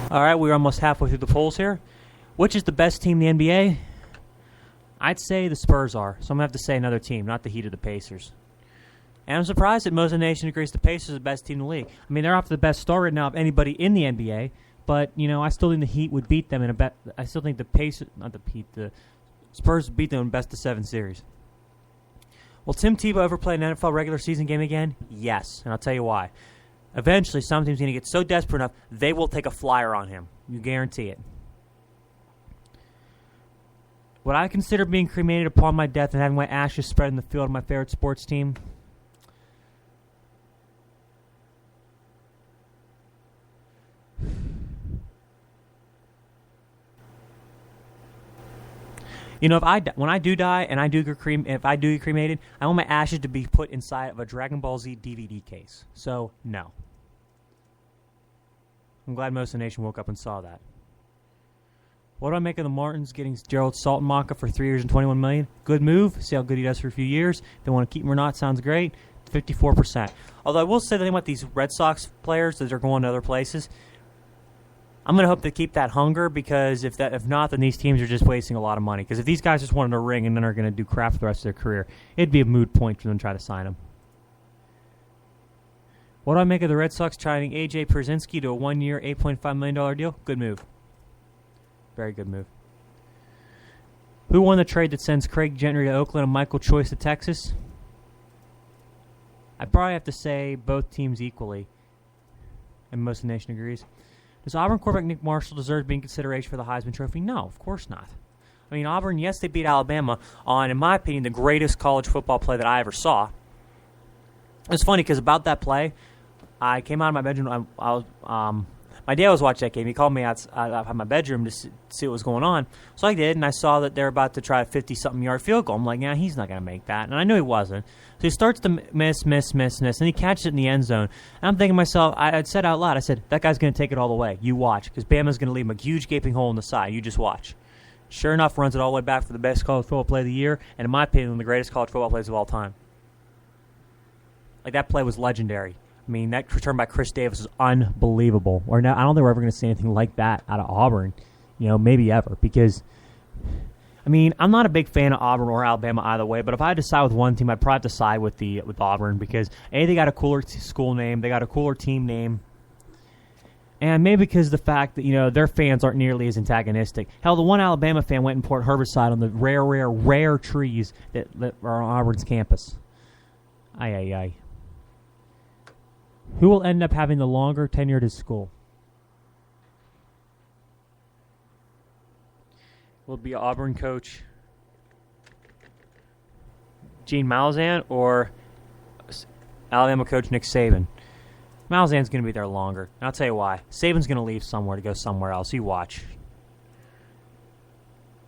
All right, we're almost halfway through the polls here. Which is the best team in the NBA? I'd say the Spurs are. So I'm going to have to say another team, not the Heat or the Pacers. And I'm surprised that most of the nation agrees the Pacers are the best team in the league. I mean, they're off to the best start right now of anybody in the NBA. But, I still think the Heat would beat them in a bet. I still think the Spurs would beat them in best of 7 series. Will Tim Tebow ever play an NFL regular season game again? Yes, and I'll tell you why. Eventually, some team's going to get so desperate enough, they will take a flyer on him. You guarantee it. Would I consider being cremated upon my death and having my ashes spread in the field of my favorite sports team? When I do die and if I do get cremated, I want my ashes to be put inside of a Dragon Ball Z DVD case. So, no. I'm glad most of the nation woke up and saw that. What do I make of the Martins getting Gerald Saltmacher for 3 years and $21 million? Good move. See how good he does for a few years. If they want to keep him or not, sounds great. 54%. Although I will say the thing about these Red Sox players that are going to other places, I'm going to hope they keep that hunger, because if not, then these teams are just wasting a lot of money. Because if these guys just wanted a ring and then are going to do crap for the rest of their career, it'd be a moot point for them to try to sign them. What do I make of the Red Sox signing A.J. Pierzynski to a 1-year, $8.5 million deal? Good move. Very good move. Who won the trade that sends Craig Gentry to Oakland and Michael Choice to Texas? I'd probably have to say both teams equally, and most of the nation agrees. Does Auburn quarterback Nick Marshall deserve being consideration for the Heisman Trophy? No, of course not. I mean, Auburn, yes, they beat Alabama on, in my opinion, the greatest college football play that I ever saw. It's funny because about that play, I came out of my bedroom. My dad was watching that game. He called me out of my bedroom to see what was going on. So I did, and I saw that they're about to try a 50-something yard field goal. I'm like, yeah, he's not going to make that. And I knew he wasn't. So he starts to miss, and he catches it in the end zone. And I'm thinking to myself, I said out loud, I said, that guy's going to take it all the way. You watch, because Bama's going to leave him a huge gaping hole in the side. You just watch. Sure enough, runs it all the way back for the best college football play of the year, and in my opinion, one of the greatest college football plays of all time. Like, that play was legendary. I mean, that return by Chris Davis is unbelievable. Or now, I don't think we're ever going to see anything like that out of Auburn, maybe ever. Because, I mean, I'm not a big fan of Auburn or Alabama either way, but if I had to side with one team, I'd probably have to side with Auburn, because A, they got a cooler school name, they got a cooler team name, and maybe because of the fact that, their fans aren't nearly as antagonistic. Hell, the one Alabama fan went and poured herbicide on the rare trees that are on Auburn's campus. Ay. Who will end up having the longer tenure at his school? Will it be Auburn coach Gene Malzahn or Alabama coach Nick Saban? Malzahn's going to be there longer. And I'll tell you why. Saban's going to leave somewhere to go somewhere else. You watch.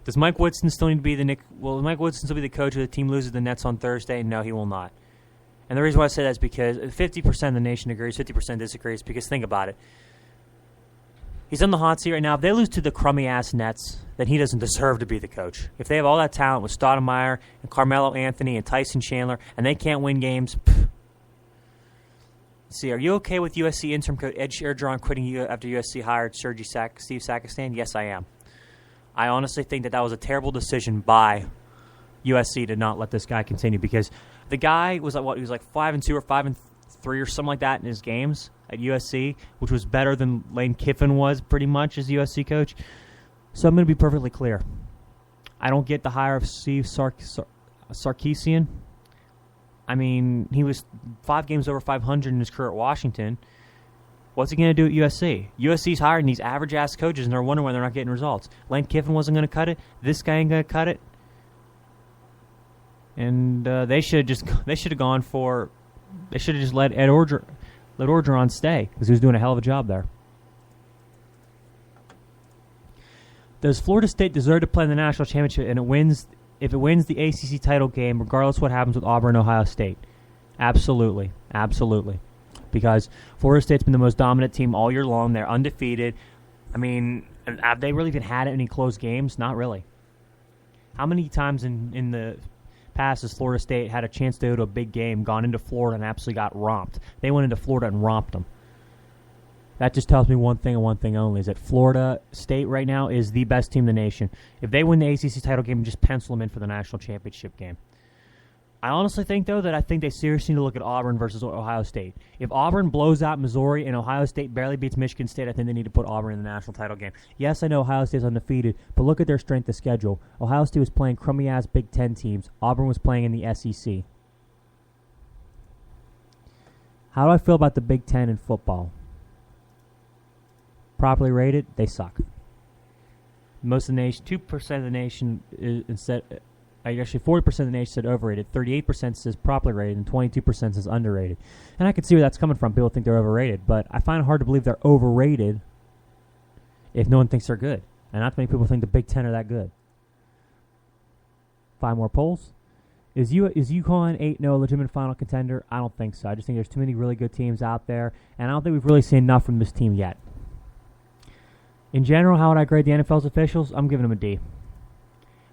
Does Mike Woodson still need to be Will Mike Woodson still be the coach if the team loses the Nets on Thursday? No, he will not. And the reason why I say that is because 50% of the nation agrees, 50% disagrees, because think about it. He's on the hot seat right now. If they lose to the crummy-ass Nets, then he doesn't deserve to be the coach. If they have all that talent with Stoudemire and Carmelo Anthony and Tyson Chandler, and they can't win games, Let's see, are you okay with USC interim coach Ed Sheeran quitting after USC hired Steve Sakistan? Yes, I am. I honestly think that was a terrible decision by USC to not let this guy continue, because the guy was he was like 5-2 or 5-3 or something like that in his games at USC, which was better than Lane Kiffin was pretty much as USC coach. So I'm going to be perfectly clear. I don't get the hire of Steve Sarkisian. I mean, he was 5 games over 500 in his career at Washington. What's he going to do at USC? USC's hiring these average-ass coaches, and they're wondering why they're not getting results. Lane Kiffin wasn't going to cut it. This guy ain't going to cut it. And they should have gone for. They should have just let Orgeron stay, because he was doing a hell of a job there. Does Florida State deserve to play in the national championship if it wins the ACC title game, regardless of what happens with Auburn and Ohio State? Absolutely. Because Florida State's been the most dominant team all year long. They're undefeated. I mean, have they really even had any close games? Not really. How many times in the past has Florida State had a chance to go to a big game, gone into Florida, and absolutely got romped? They went into Florida and romped them. That just tells me one thing and one thing only, is that Florida State right now is the best team in the nation. If they win the ACC title game, just pencil them in for the national championship game. I honestly think, though, that I think they seriously need to look at Auburn versus Ohio State. If Auburn blows out Missouri and Ohio State barely beats Michigan State, I think they need to put Auburn in the national title game. Yes, I know Ohio State's undefeated, but look at their strength of schedule. Ohio State was playing crummy-ass Big Ten teams. Auburn was playing in the SEC. How do I feel about the Big Ten in football? Properly rated, they suck. Most of the nation, 2% of the nation actually 40% of the nation said overrated, 38% says properly rated, and 22% says underrated. And I can see where that's coming from. People think they're overrated, but I find it hard to believe they're overrated if no one thinks they're good. And not many people think the Big Ten are that good. 5 more polls. Is UConn 8-0 a legitimate final contender? I don't think so. I just think there's too many really good teams out there, and I don't think we've really seen enough from this team yet. In general, how would I grade the NFL's officials? I'm giving them a D.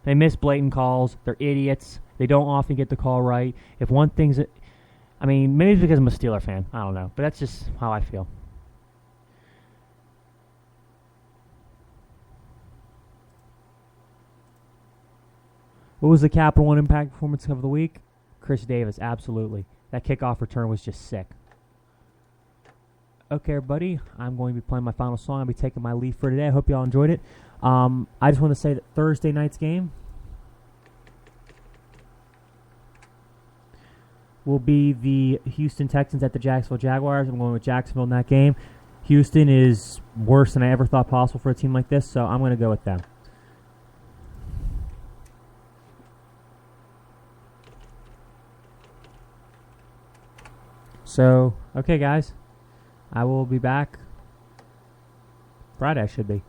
They miss blatant calls. They're idiots. They don't often get the call right. If one thing's... I mean, maybe it's because I'm a Steeler fan. I don't know. But that's just how I feel. What was the Capital One impact performance of the week? Chris Davis, absolutely. That kickoff return was just sick. Okay, everybody, I'm going to be playing my final song. I'll be taking my leave for today. I hope you all enjoyed it. I just want to say that Thursday night's game will be the Houston Texans at the Jacksonville Jaguars. I'm going with Jacksonville in that game. Houston is worse than I ever thought possible for a team like this, so I'm going to go with them. So, okay, guys. I will be back Friday, I should be.